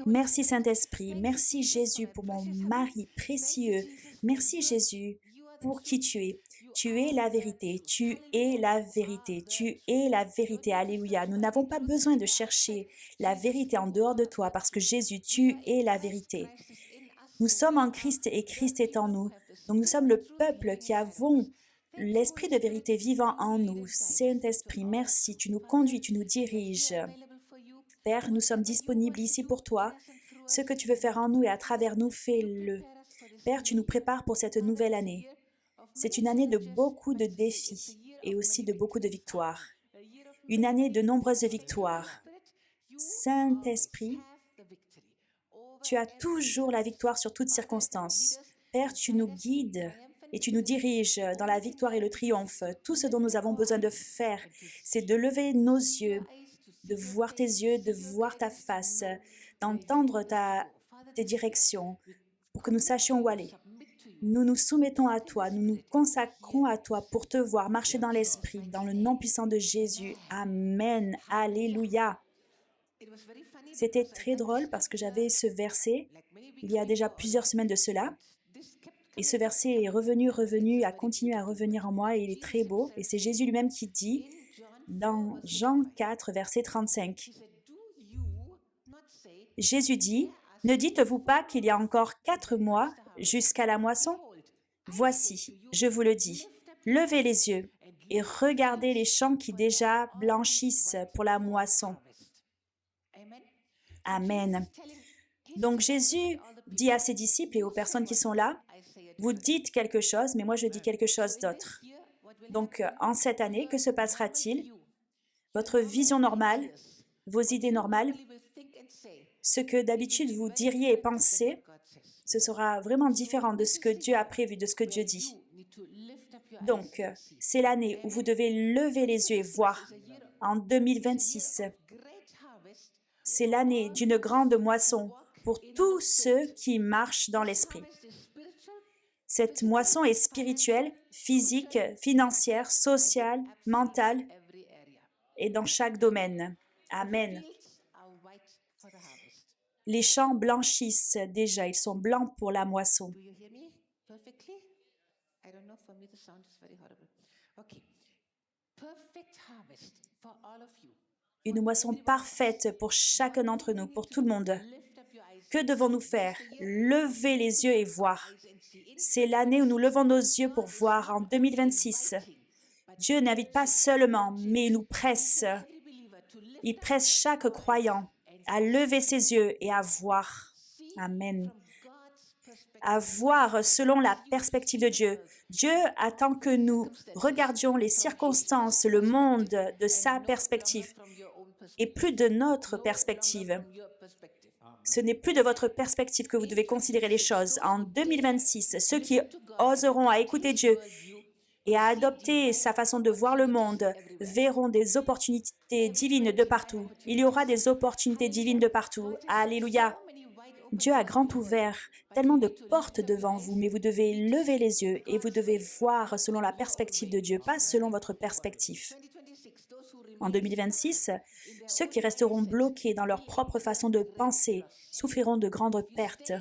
Merci Saint-Esprit, merci Jésus pour mon mari précieux. Merci Jésus pour qui tu es. Tu es la vérité, tu es la vérité, tu es la vérité. Alléluia. Nous n'avons pas besoin de chercher la vérité en dehors de toi parce que Jésus, tu es la vérité. Nous sommes en Christ et Christ est en nous. Donc nous sommes le peuple qui avons l'esprit de vérité vivant en nous. Saint-Esprit, merci, tu nous conduis, tu nous diriges. Père, nous sommes disponibles ici pour toi. Ce que tu veux faire en nous et à travers nous, fais-le. Père, tu nous prépares pour cette nouvelle année. C'est une année de beaucoup de défis et aussi de beaucoup de victoires. Une année de nombreuses victoires. Saint-Esprit, tu as toujours la victoire sur toutes circonstances. Père, tu nous guides et tu nous diriges dans la victoire et le triomphe. Tout ce dont nous avons besoin de faire, c'est de lever nos yeux, de voir tes yeux, de voir ta face, d'entendre tes directions pour que nous sachions où aller. Nous nous soumettons à toi, nous nous consacrons à toi pour te voir marcher dans l'esprit, dans le nom puissant de Jésus. Amen. Alléluia. C'était très drôle parce que j'avais ce verset il y a déjà plusieurs semaines de cela. Et ce verset est revenu, a continué à revenir en moi et il est très beau. Et c'est Jésus lui-même qui dit dans Jean 4, verset 35. Jésus dit, « Ne dites-vous pas qu'il y a encore 4 mois jusqu'à la moisson? Voici, je vous le dis, levez les yeux et regardez les champs qui déjà blanchissent pour la moisson. » Amen. Donc Jésus dit à ses disciples et aux personnes qui sont là, vous dites quelque chose, mais moi je dis quelque chose d'autre. Donc en cette année, que se passera-t-il? Votre vision normale, vos idées normales, ce que d'habitude vous diriez et pensez, ce sera vraiment différent de ce que Dieu a prévu, de ce que Dieu dit. Donc, c'est l'année où vous devez lever les yeux et voir. En 2026, c'est l'année d'une grande moisson pour tous ceux qui marchent dans l'esprit. Cette moisson est spirituelle, physique, financière, sociale, mentale et dans chaque domaine. Amen. Les champs blanchissent déjà, ils sont blancs pour la moisson. Une moisson parfaite pour chacun d'entre nous, pour tout le monde. Que devons-nous faire? Lever les yeux et voir. C'est l'année où nous levons nos yeux pour voir en 2026. Dieu n'invite pas seulement, mais il nous presse. Il presse chaque croyant à lever ses yeux et à voir. Amen. À voir selon la perspective de Dieu. Dieu attend que nous regardions les circonstances, le monde de sa perspective et plus de notre perspective. Ce n'est plus de votre perspective que vous devez considérer les choses. En 2026, ceux qui oseront à écouter Dieu et à adopter sa façon de voir le monde verront des opportunités divines de partout. Il y aura des opportunités divines de partout. Alléluia. Dieu a grand ouvert tellement de portes devant vous, mais vous devez lever les yeux et vous devez voir selon la perspective de Dieu, pas selon votre perspective. En 2026, ceux qui resteront bloqués dans leur propre façon de penser souffriront de grandes pertes.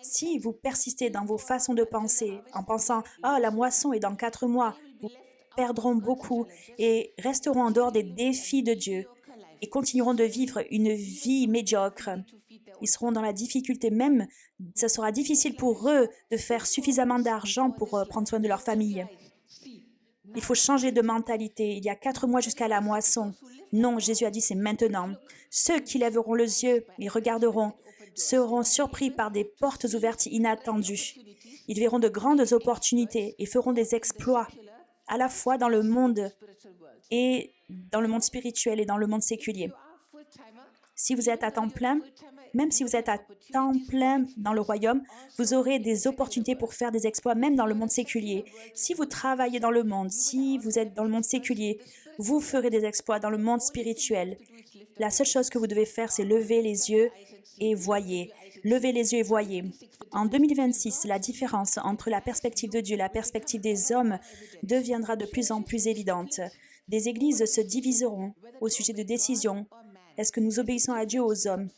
Si vous persistez dans vos façons de penser en pensant « Ah, la moisson est dans 4 mois », vous perdront beaucoup et resteront en dehors des défis de Dieu et continueront de vivre une vie médiocre. Ils seront dans la difficulté même. Ce sera difficile pour eux de faire suffisamment d'argent pour prendre soin de leur famille. Il faut changer de mentalité. Il y a 4 mois jusqu'à la moisson. Non, Jésus a dit c'est maintenant. Ceux qui lèveront les yeux et regarderont seront surpris par des portes ouvertes inattendues. Ils verront de grandes opportunités et feront des exploits, à la fois dans le monde et dans le monde spirituel et dans le monde séculier. Si vous êtes à temps plein, même si vous êtes à temps plein dans le royaume, vous aurez des opportunités pour faire des exploits, même dans le monde séculier. Si vous travaillez dans le monde, si vous êtes dans le monde séculier, vous ferez des exploits dans le monde spirituel. La seule chose que vous devez faire, c'est lever les yeux et voyez. Levez les yeux et voyez. En 2026, la différence entre la perspective de Dieu et la perspective des hommes deviendra de plus en plus évidente. Des églises se diviseront au sujet de décisions. Est-ce que nous obéissons à Dieu ou aux hommes?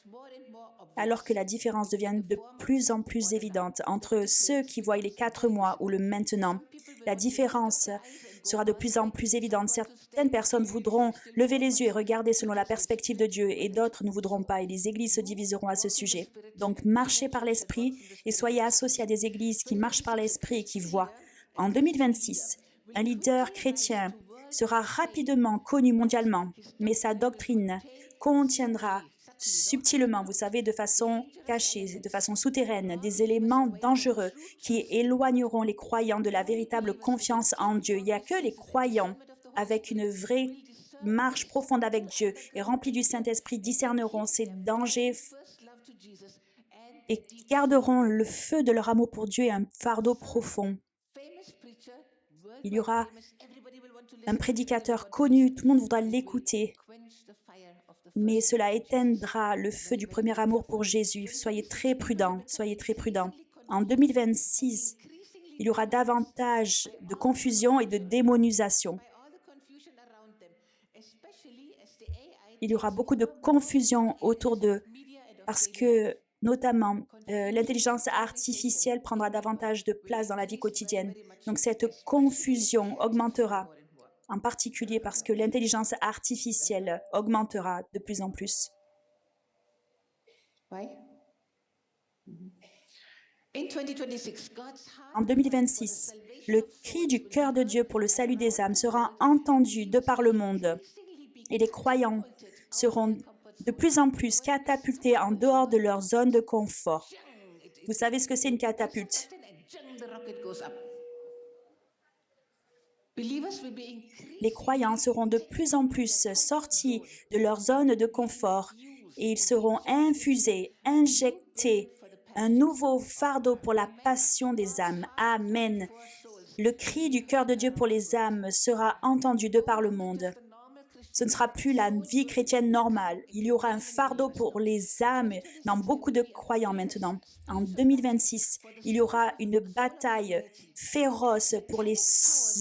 alors que la différence devient de plus en plus évidente entre ceux qui voient les 4 mois ou le maintenant. La différence sera de plus en plus évidente. Certaines personnes voudront lever les yeux et regarder selon la perspective de Dieu et d'autres ne voudront pas et les églises se diviseront à ce sujet. Donc, marchez par l'Esprit et soyez associés à des églises qui marchent par l'Esprit et qui voient. En 2026, un leader chrétien sera rapidement connu mondialement, mais sa doctrine contiendra subtilement, vous savez, de façon cachée, de façon souterraine, des éléments dangereux qui éloigneront les croyants de la véritable confiance en Dieu. Il n'y a que les croyants avec une vraie marche profonde avec Dieu et remplis du Saint-Esprit discerneront ces dangers et garderont le feu de leur amour pour Dieu et un fardeau profond. Il y aura un prédicateur connu, tout le monde voudra l'écouter, mais cela éteindra le feu du premier amour pour Jésus. Soyez très prudents, soyez très prudents. En 2026, il y aura davantage de confusion et de démonisation. Il y aura beaucoup de confusion autour d'eux parce que, notamment, l'intelligence artificielle prendra davantage de place dans la vie quotidienne. Donc, cette confusion augmentera, en particulier parce que l'intelligence artificielle augmentera de plus en plus. En 2026, le cri du cœur de Dieu pour le salut des âmes sera entendu de par le monde et les croyants seront de plus en plus catapultés en dehors de leur zone de confort. Vous savez ce que c'est une catapulte? Les croyants seront de plus en plus sortis de leur zone de confort et ils seront infusés, injectés, un nouveau fardeau pour la passion des âmes. Amen. Le cri du cœur de Dieu pour les âmes sera entendu de par le monde. Ce ne sera plus la vie chrétienne normale. Il y aura un fardeau pour les âmes dans beaucoup de croyants maintenant. En 2026, il y aura une bataille féroce pour les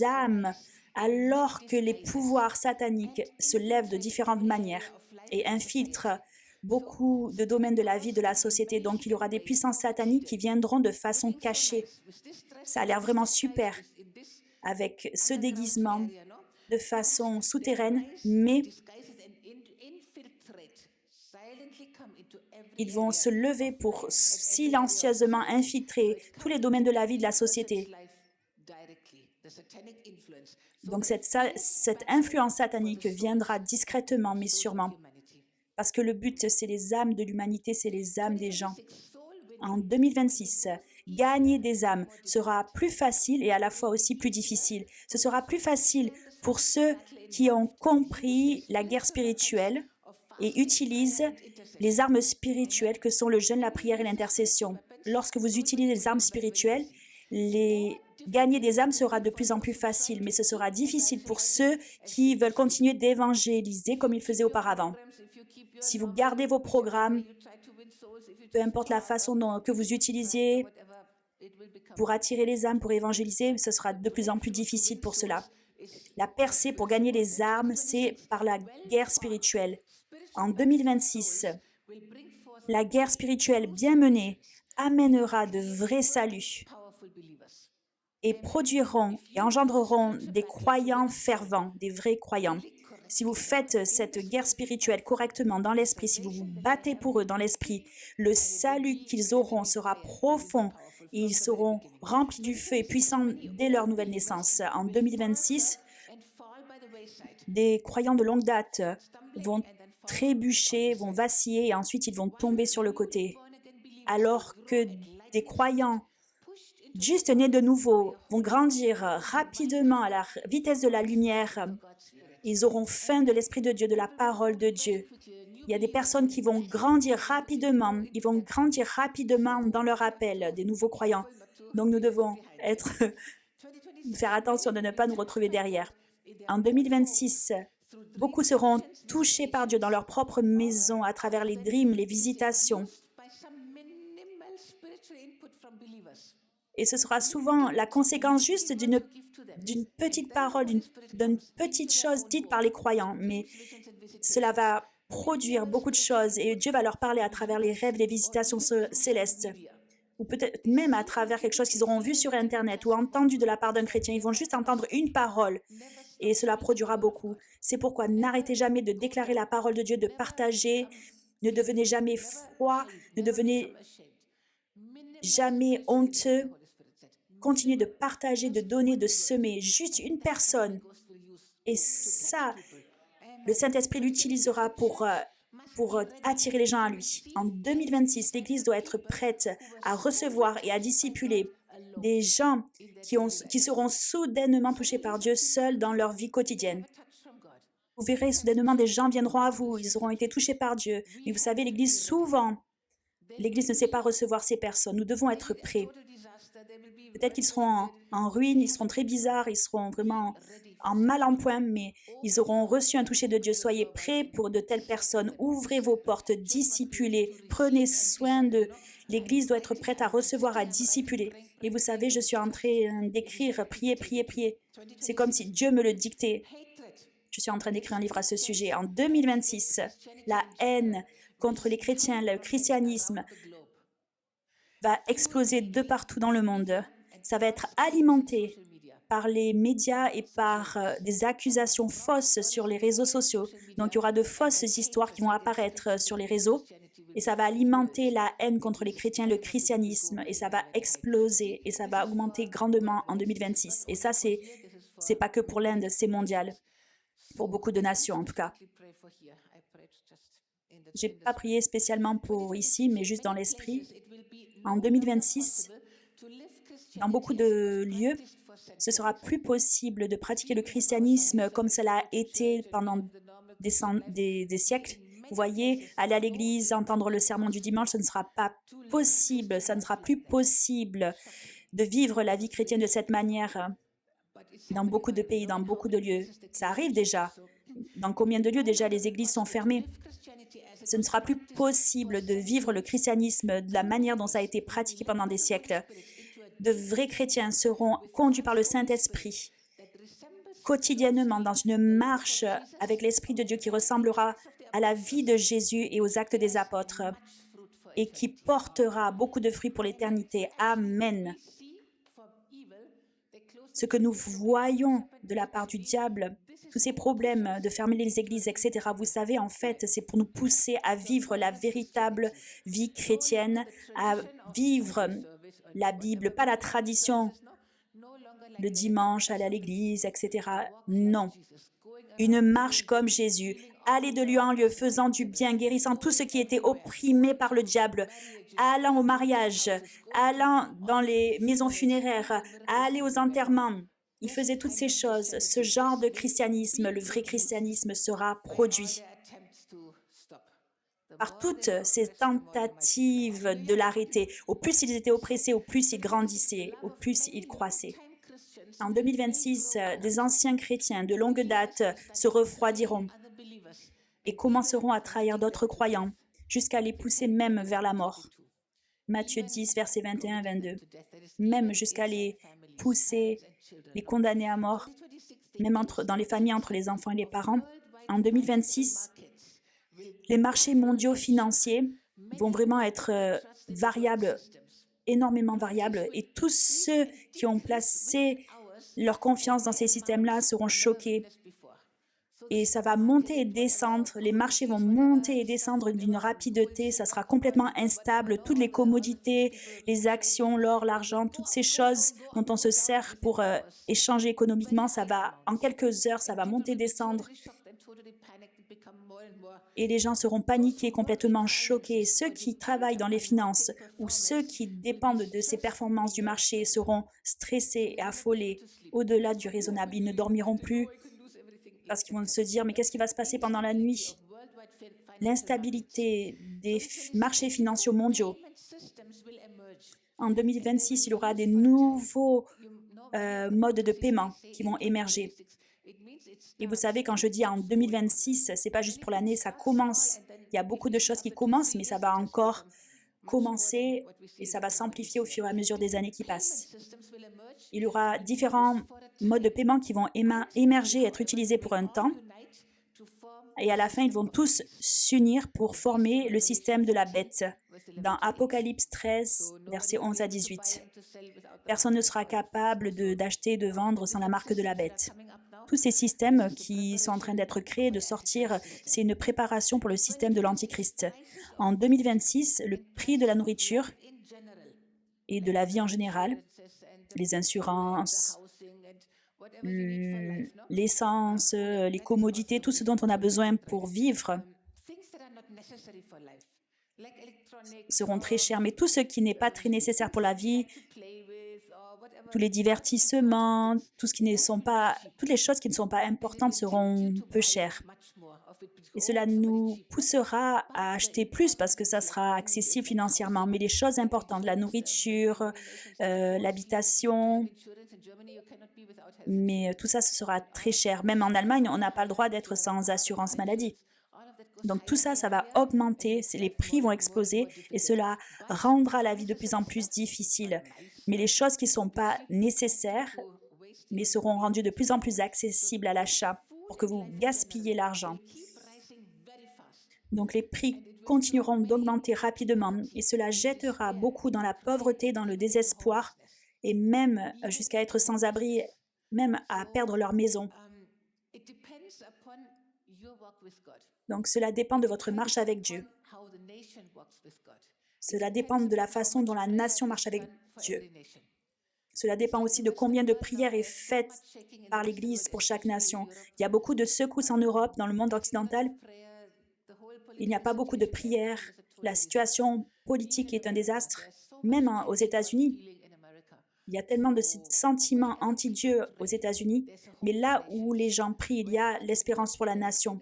âmes alors que les pouvoirs sataniques se lèvent de différentes manières et infiltrent beaucoup de domaines de la vie de la société. Donc, il y aura des puissances sataniques qui viendront de façon cachée. Ça a l'air vraiment super avec ce déguisement de façon souterraine, mais ils vont se lever pour silencieusement infiltrer tous les domaines de la vie de la société. Donc cette influence satanique viendra discrètement, mais sûrement, parce que le but, c'est les âmes de l'humanité, c'est les âmes des gens. En 2026, gagner des âmes sera plus facile et à la fois aussi plus difficile. Ce sera plus facile pour ceux qui ont compris la guerre spirituelle et utilisent les armes spirituelles que sont le jeûne, la prière et l'intercession. Lorsque vous utilisez les armes spirituelles, gagner des âmes sera de plus en plus facile, mais ce sera difficile pour ceux qui veulent continuer d'évangéliser comme ils faisaient auparavant. Si vous gardez vos programmes, peu importe la façon que vous utilisiez pour attirer les âmes, pour évangéliser, ce sera de plus en plus difficile pour cela. La percée pour gagner les âmes, c'est par la guerre spirituelle. En 2026, la guerre spirituelle bien menée amènera de vrais saluts et produiront et engendreront des croyants fervents, des vrais croyants. Si vous faites cette guerre spirituelle correctement dans l'esprit, si vous vous battez pour eux dans l'esprit, le salut qu'ils auront sera profond et ils seront remplis du feu et puissants dès leur nouvelle naissance. En 2026, des croyants de longue date vont trébucher, vont vaciller et ensuite ils vont tomber sur le côté. Alors que des croyants juste nés de nouveau vont grandir rapidement à la vitesse de la lumière. Ils auront faim de l'Esprit de Dieu, de la parole de Dieu. Il y a des personnes qui vont grandir rapidement. Ils vont grandir rapidement dans leur appel, des nouveaux croyants. Donc nous devons faire attention de ne pas nous retrouver derrière. En 2026, beaucoup seront touchés par Dieu dans leur propre maison à travers les dreams, les visitations. Et ce sera souvent la conséquence juste d'une petite parole, d'une petite chose dite par les croyants. Mais cela va produire beaucoup de choses et Dieu va leur parler à travers les rêves, les visitations célestes, ou peut-être même à travers quelque chose qu'ils auront vu sur Internet ou entendu de la part d'un chrétien. Ils vont juste entendre une parole et cela produira beaucoup. C'est pourquoi n'arrêtez jamais de déclarer la parole de Dieu, de partager. Ne devenez jamais froid, ne devenez jamais honteux. Continuez de partager, de donner, de semer. Juste une personne. Et ça, le Saint-Esprit l'utilisera pour attirer les gens à lui. En 2026, l'Église doit être prête à recevoir et à discipuler des gens qui seront soudainement touchés par Dieu seuls dans leur vie quotidienne. Vous verrez, soudainement, des gens viendront à vous, ils auront été touchés par Dieu. Mais vous savez, l'Église, souvent, l'Église ne sait pas recevoir ces personnes. Nous devons être prêts. Peut-être qu'ils seront en ruine, ils seront très bizarres, ils seront vraiment en mal en point, mais ils auront reçu un toucher de Dieu. Soyez prêts pour de telles personnes. Ouvrez vos portes, discipulez, prenez soin d'eux. L'Église doit être prête à recevoir, à discipuler. Et vous savez, je suis en train d'écrire, prier, prier, prier. C'est comme si Dieu me le dictait. Je suis en train d'écrire un livre à ce sujet. En 2026, la haine contre les chrétiens, le christianisme va exploser de partout dans le monde. Ça va être alimenté par les médias et par des accusations fausses sur les réseaux sociaux. Donc, il y aura de fausses histoires qui vont apparaître sur les réseaux et ça va alimenter la haine contre les chrétiens, le christianisme, et ça va exploser et ça va augmenter grandement en 2026. Et ça, c'est pas que pour l'Inde, c'est mondial, pour beaucoup de nations en tout cas. Je n'ai pas prié spécialement pour ici, mais juste dans l'esprit. En 2026, dans beaucoup de lieux, ce sera plus possible de pratiquer le christianisme comme cela a été pendant des siècles. Vous voyez, aller à l'église, entendre le sermon du dimanche, ce ne sera pas possible, ça ne sera plus possible de vivre la vie chrétienne de cette manière dans beaucoup de pays, dans beaucoup de lieux. Ça arrive déjà. Dans combien de lieux déjà les églises sont fermées? Ce ne sera plus possible de vivre le christianisme de la manière dont ça a été pratiqué pendant des siècles. De vrais chrétiens seront conduits par le Saint-Esprit quotidiennement dans une marche avec l'Esprit de Dieu qui ressemblera à la vie de Jésus et aux actes des apôtres et qui portera beaucoup de fruits pour l'éternité. Amen. Ce que nous voyons de la part du diable, tous ces problèmes de fermer les églises, etc., vous savez, en fait, c'est pour nous pousser à vivre la véritable vie chrétienne, à vivre la Bible, pas la tradition, le dimanche, aller à l'église, etc. Non. Une marche comme Jésus, aller de lieu en lieu, faisant du bien, guérissant tout ce qui était opprimé par le diable, allant au mariage, allant dans les maisons funéraires, aller aux enterrements. Il faisait toutes ces choses. Ce genre de christianisme, le vrai christianisme, sera produit. Par toutes ces tentatives de l'arrêter, au plus ils étaient oppressés, au plus ils grandissaient, au plus ils croissaient. En 2026, des anciens chrétiens de longue date se refroidiront et commenceront à trahir d'autres croyants jusqu'à les pousser même vers la mort. Matthieu 10, versets 21-22. Même jusqu'à les pousser, les condamner à mort, même dans les familles entre les enfants et les parents. En 2026, les marchés mondiaux financiers vont vraiment être variables, énormément variables, et tous ceux qui ont placé leur confiance dans ces systèmes-là seront choqués. Et ça va monter et descendre, les marchés vont monter et descendre d'une rapidité, ça sera complètement instable, toutes les commodités, les actions, l'or, l'argent, toutes ces choses dont on se sert pour échanger économiquement, ça va, en quelques heures, ça va monter et descendre. Et les gens seront paniqués, complètement choqués. Ceux qui travaillent dans les finances ou ceux qui dépendent de ces performances du marché seront stressés et affolés au-delà du raisonnable. Ils ne dormiront plus parce qu'ils vont se dire « mais qu'est-ce qui va se passer pendant la nuit ?» L'instabilité des marchés financiers mondiaux. En 2026, il y aura des nouveaux modes de paiement qui vont émerger. Et vous savez, quand je dis en 2026, ce n'est pas juste pour l'année, ça commence. Il y a beaucoup de choses qui commencent, mais ça va encore commencer et ça va s'amplifier au fur et à mesure des années qui passent. Il y aura différents modes de paiement qui vont émerger, être utilisés pour un temps. et à la fin, ils vont tous s'unir pour former le système de la bête. Dans Apocalypse 13, versets 11 à 18. Personne ne sera capable d'acheter et de vendre sans la marque de la bête. Tous ces systèmes qui sont en train d'être créés, de sortir, c'est une préparation pour le système de l'Antichrist. En 2026, le prix de la nourriture et de la vie en général, les assurances, l'essence, les commodités, tout ce dont on a besoin pour vivre seront très chers. Mais tout ce qui n'est pas très nécessaire pour la vie, tous les divertissements, toutes les choses qui ne sont pas importantes seront peu chères. Et cela nous poussera à acheter plus parce que ça sera accessible financièrement. Mais les choses importantes, la nourriture, l'habitation, mais tout ça, ce sera très cher. Même en Allemagne, on n'a pas le droit d'être sans assurance maladie. Donc tout ça, ça va augmenter, les prix vont exploser et cela rendra la vie de plus en plus difficile. Mais les choses qui ne sont pas nécessaires, mais seront rendues de plus en plus accessibles à l'achat pour que vous gaspillez l'argent. Donc les prix continueront d'augmenter rapidement et cela jettera beaucoup dans la pauvreté, dans le désespoir et même jusqu'à être sans abri, même à perdre leur maison. Donc cela dépend de votre marche avec Dieu. Cela dépend de la façon dont la nation marche avec Dieu. Cela dépend aussi de combien de prières est faites par l'Église pour chaque nation. Il y a beaucoup de secousses en Europe, dans le monde occidental. Il n'y a pas beaucoup de prières. La situation politique est un désastre. Même aux États-Unis, il y a tellement de sentiments anti-Dieu aux États-Unis. Mais là où les gens prient, il y a l'espérance pour la nation.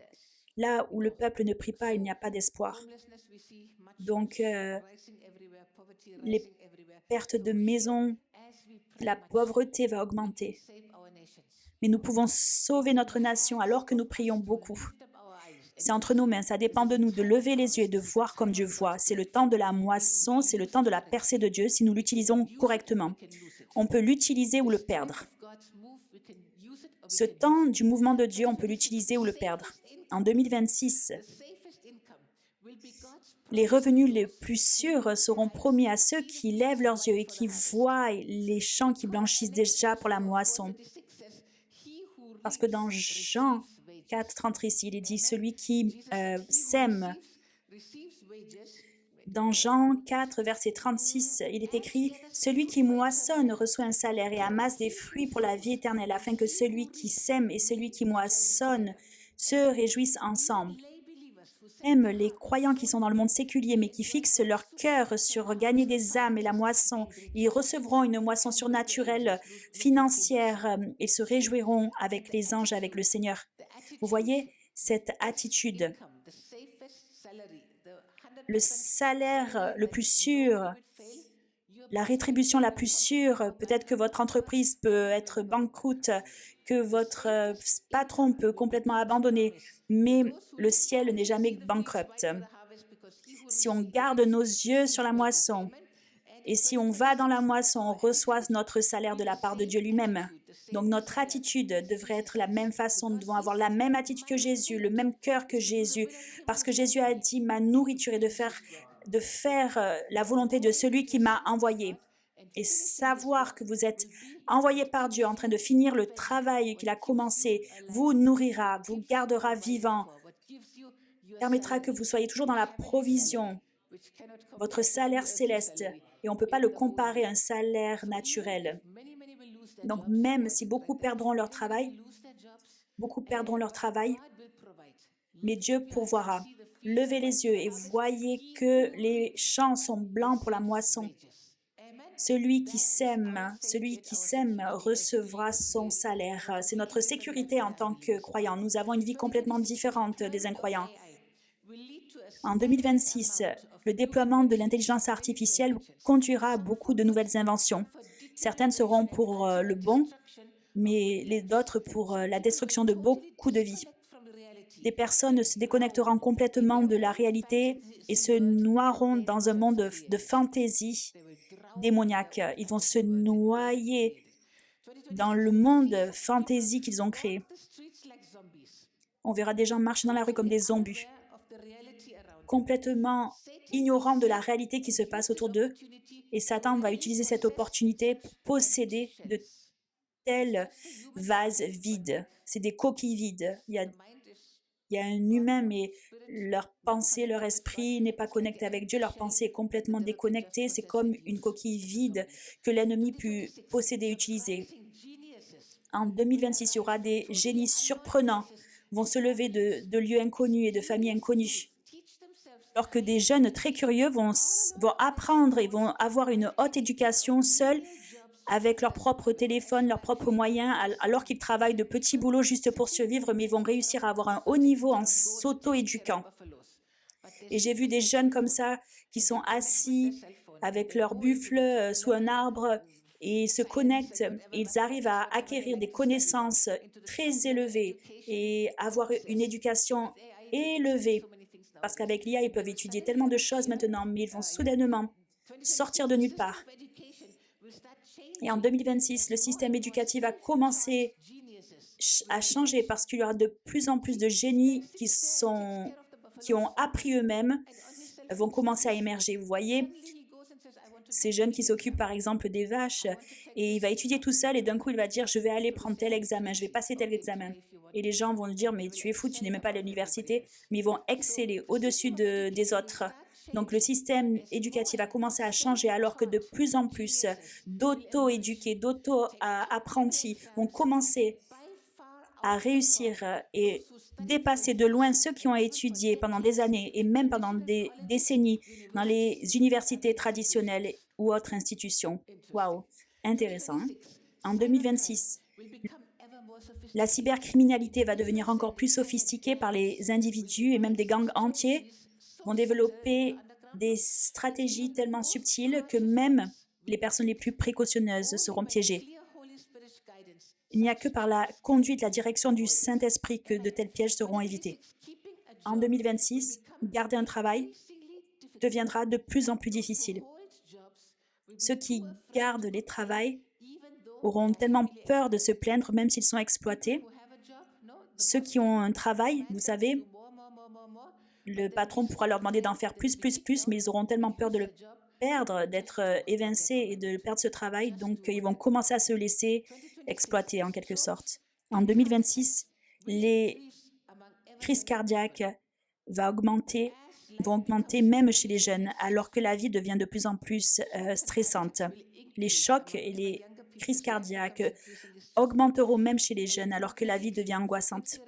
Là où le peuple ne prie pas, il n'y a pas d'espoir. Donc, les pertes de maisons, la pauvreté va augmenter. Mais nous pouvons sauver notre nation alors que nous prions beaucoup. C'est entre nos mains, ça dépend de nous de lever les yeux et de voir comme Dieu voit. C'est le temps de la moisson, c'est le temps de la percée de Dieu si nous l'utilisons correctement. On peut l'utiliser ou le perdre. Ce temps du mouvement de Dieu, on peut l'utiliser ou le perdre. En 2026, les revenus les plus sûrs seront promis à ceux qui lèvent leurs yeux et qui voient les champs qui blanchissent déjà pour la moisson. Parce que dans Jean 4, 36, il est dit « Celui qui sème ». Dans Jean 4, verset 36, il est écrit « Celui qui moissonne reçoit un salaire et amasse des fruits pour la vie éternelle, afin que celui qui sème et celui qui moissonne se réjouissent ensemble. » Même les croyants qui sont dans le monde séculier, mais qui fixent leur cœur sur gagner des âmes et la moisson, ils recevront une moisson surnaturelle, financière, et se réjouiront avec les anges, avec le Seigneur. Vous voyez cette attitude. Le salaire le plus sûr, la rétribution la plus sûre, peut-être que votre entreprise peut être banqueroute, que votre patron peut complètement abandonner, mais le ciel n'est jamais bankrupt. Si on garde nos yeux sur la moisson et si on va dans la moisson, on reçoit notre salaire de la part de Dieu lui-même. Donc notre attitude devrait être la même façon, nous devons avoir la même attitude que Jésus, le même cœur que Jésus, parce que Jésus a dit « Ma nourriture est de faire la volonté de celui qui m'a envoyé. » Et savoir que vous êtes envoyé par Dieu en train de finir le travail qu'il a commencé, vous nourrira, vous gardera vivant, permettra que vous soyez toujours dans la provision, votre salaire céleste, et on ne peut pas le comparer à un salaire naturel. Donc même si beaucoup perdront leur travail, mais Dieu pourvoira. Levez les yeux et voyez que les champs sont blancs pour la moisson. Celui qui sème recevra son salaire. C'est notre sécurité en tant que croyants. Nous avons une vie complètement différente des incroyants. En 2026, le déploiement de l'intelligence artificielle conduira à beaucoup de nouvelles inventions. Certaines seront pour le bon, mais d'autres pour la destruction de beaucoup de vies. Des personnes se déconnecteront complètement de la réalité et se noieront dans un monde de fantaisie démoniaque. Ils vont se noyer dans le monde fantaisie qu'ils ont créé. On verra des gens marcher dans la rue comme des zombies, complètement ignorants de la réalité qui se passe autour d'eux. Et Satan va utiliser cette opportunité pour posséder de tels vases vides. C'est des coquilles vides. Il y a un humain, mais leur pensée, leur esprit n'est pas connecté avec Dieu. Leur pensée est complètement déconnectée. C'est comme une coquille vide que l'ennemi peut posséder et utiliser. En 2026, il y aura des génies surprenants vont se lever de lieux inconnus et de familles inconnues. Alors que des jeunes très curieux vont apprendre et vont avoir une haute éducation seuls avec leur propre téléphone, leurs propres moyens, alors qu'ils travaillent de petits boulots juste pour survivre, mais ils vont réussir à avoir un haut niveau en s'auto-éduquant. Et j'ai vu des jeunes comme ça qui sont assis avec leur buffle sous un arbre et se connectent. Et ils arrivent à acquérir des connaissances très élevées et avoir une éducation élevée. Parce qu'avec l'IA, ils peuvent étudier tellement de choses maintenant, mais ils vont soudainement sortir de nulle part. Et en 2026, le système éducatif va commencer à changer parce qu'il y aura de plus en plus de génies qui ont appris eux-mêmes, vont commencer à émerger. Vous voyez, ces jeunes qui s'occupent par exemple des vaches, et il va étudier tout seul et d'un coup il va dire je vais aller prendre tel examen, je vais passer tel examen. Et les gens vont lui dire mais tu es fou, tu n'es même pas à l'université, mais ils vont exceller au-dessus des autres. Donc le système éducatif va commencer à changer alors que de plus en plus d'auto-éduqués, d'auto-apprentis vont commencer à réussir et dépasser de loin ceux qui ont étudié pendant des années et même pendant des décennies dans les universités traditionnelles ou autres institutions. Waouh, intéressant. Hein? En 2026, la cybercriminalité va devenir encore plus sophistiquée par les individus et même des gangs entiers vont développer des stratégies tellement subtiles que même les personnes les plus précautionneuses seront piégées. Il n'y a que par la conduite, la direction du Saint-Esprit que de tels pièges seront évités. En 2026, garder un travail deviendra de plus en plus difficile. Ceux qui gardent les travails auront tellement peur de se plaindre même s'ils sont exploités. Ceux qui ont un travail, vous savez, le patron pourra leur demander d'en faire plus, mais ils auront tellement peur de le perdre, d'être évincés et de perdre ce travail, donc ils vont commencer à se laisser exploiter en quelque sorte. En 2026, les crises cardiaques vont augmenter même chez les jeunes, alors que la vie devient de plus en plus stressante. Les chocs et les crises cardiaques augmenteront même chez les jeunes, alors que la vie devient angoissante.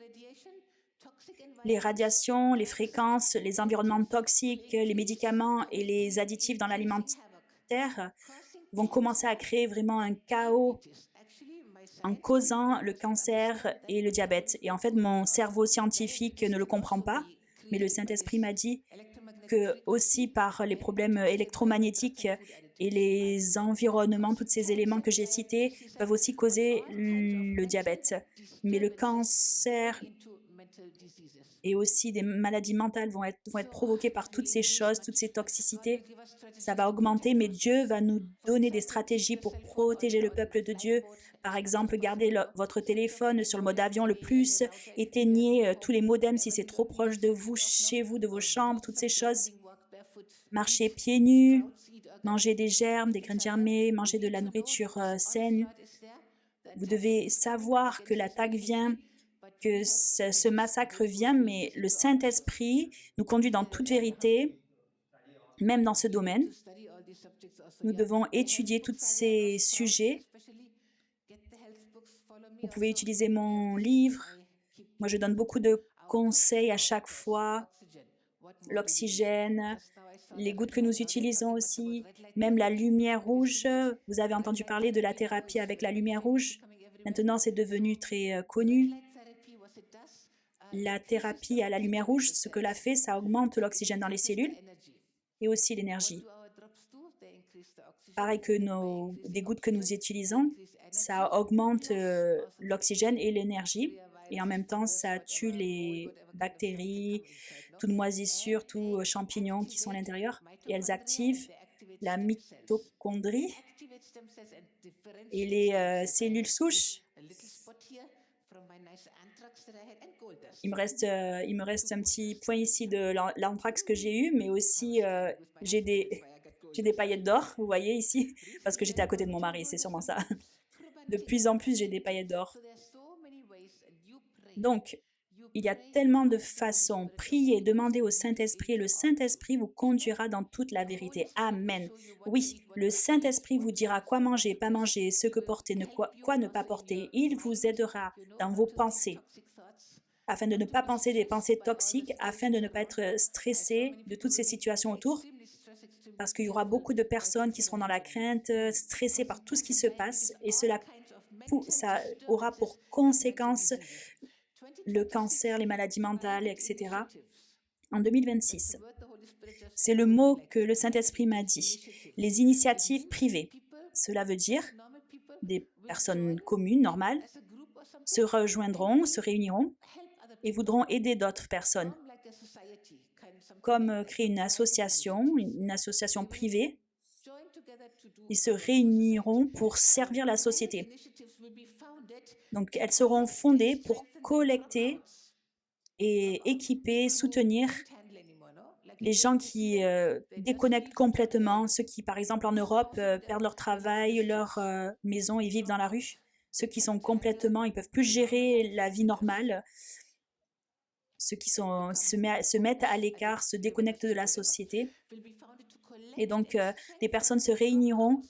Les radiations, les fréquences, les environnements toxiques, les médicaments et les additifs dans l'alimentaire vont commencer à créer vraiment un chaos en causant le cancer et le diabète. Et en fait, mon cerveau scientifique ne le comprend pas, mais le Saint-Esprit m'a dit que aussi par les problèmes électromagnétiques et les environnements, tous ces éléments que j'ai cités peuvent aussi causer le diabète. Mais le cancer et aussi des maladies mentales vont être provoquées par toutes ces choses, toutes ces toxicités. Ça va augmenter, mais Dieu va nous donner des stratégies pour protéger le peuple de Dieu. Par exemple, gardez votre téléphone sur le mode avion le plus, éteignez tous les modems si c'est trop proche de vous, chez vous, de vos chambres, toutes ces choses. Marchez pieds nus, mangez des germes, des graines germées, mangez de la nourriture saine. Vous devez savoir que l'attaque vient, que ce massacre vient, mais le Saint-Esprit nous conduit dans toute vérité, même dans ce domaine. Nous devons étudier tous ces sujets. Vous pouvez utiliser mon livre. Moi, je donne beaucoup de conseils à chaque fois. L'oxygène, les gouttes que nous utilisons aussi, même la lumière rouge. Vous avez entendu parler de la thérapie avec la lumière rouge. Maintenant, c'est devenu très connu. La thérapie à la lumière rouge, ce que la fait, ça augmente l'oxygène dans les cellules et aussi l'énergie. Pareil que des gouttes que nous utilisons, ça augmente l'oxygène et l'énergie et en même temps, ça tue les bactéries, toute moisissure, tous champignons qui sont à l'intérieur et elles activent la mitochondrie et les cellules souches Il me reste un petit point ici de l'anthrax que j'ai eu, mais aussi j'ai des paillettes d'or, vous voyez ici, parce que j'étais à côté de mon mari, c'est sûrement ça. De plus en plus, j'ai des paillettes d'or. Donc, il y a tellement de façons. Priez, demandez au Saint-Esprit et le Saint-Esprit vous conduira dans toute la vérité. Amen. Oui, le Saint-Esprit vous dira quoi manger, pas manger, ce que porter, quoi ne pas porter. Il vous aidera dans vos pensées afin de ne pas penser des pensées toxiques, afin de ne pas être stressé de toutes ces situations autour, parce qu'il y aura beaucoup de personnes qui seront dans la crainte, stressées par tout ce qui se passe, et ça aura pour conséquence le cancer, les maladies mentales, etc. En 2026. C'est le mot que le Saint-Esprit m'a dit. Les initiatives privées. Cela veut dire des personnes communes, normales, se rejoindront, se réuniront et voudront aider d'autres personnes, comme créer une association privée. Ils se réuniront pour servir la société. Donc, elles seront fondées pour collecter et équiper, soutenir les gens qui déconnectent complètement, ceux qui, par exemple, en Europe, perdent leur travail, leur maison et vivent dans la rue, ceux qui sont complètement, ils ne peuvent plus gérer la vie normale, ceux qui se mettent à l'écart, se déconnectent de la société. Et donc, des personnes se réuniront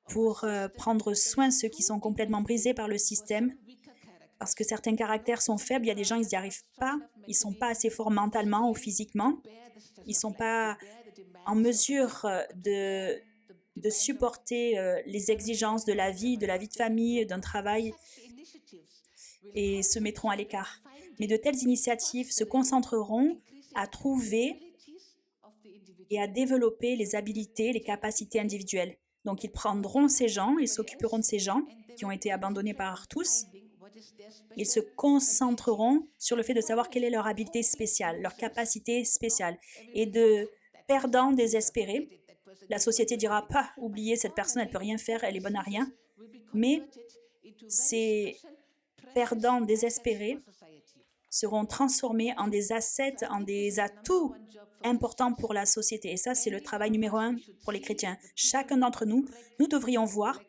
pour prendre soin de ceux qui sont complètement brisés par le système, parce que certains caractères sont faibles. Il y a des gens, ils n'y arrivent pas, ils ne sont pas assez forts mentalement ou physiquement, ils ne sont pas en mesure de supporter les exigences de la vie de famille, d'un travail, et se mettront à l'écart. Mais de telles initiatives se concentreront à trouver et à développer les habiletés, les capacités individuelles. Donc, ils prendront ces gens, ils s'occuperont de ces gens qui ont été abandonnés par tous. Ils se concentreront sur le fait de savoir quelle est leur habileté spéciale, leur capacité spéciale. Et de perdants désespérés, la société dira pas, oubliez cette personne, elle ne peut rien faire, elle est bonne à rien. Mais ces perdants désespérés seront transformés en des assets, en des atouts importants pour la société. Et ça, c'est le travail numéro 1 pour les chrétiens. Chacun d'entre nous, nous devrions voir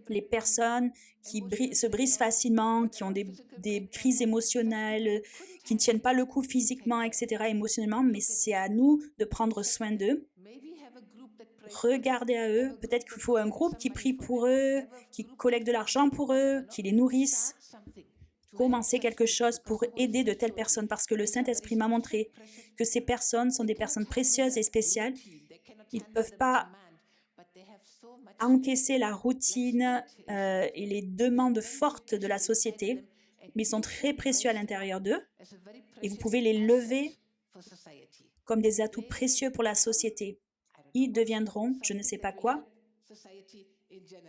les personnes qui se brisent facilement, qui ont des crises émotionnelles, qui ne tiennent pas le coup physiquement, etc., émotionnellement, mais c'est à nous de prendre soin d'eux. Regardez à eux. Peut-être qu'il faut un groupe qui prie pour eux, qui collecte de l'argent pour eux, qui les nourrisse. Commencer quelque chose pour aider de telles personnes, parce que le Saint-Esprit m'a montré que ces personnes sont des personnes précieuses et spéciales. Ils ne peuvent pas encaisser la routine et les demandes fortes de la société, mais ils sont très précieux à l'intérieur d'eux et vous pouvez les lever comme des atouts précieux pour la société. Ils deviendront, je ne sais pas quoi,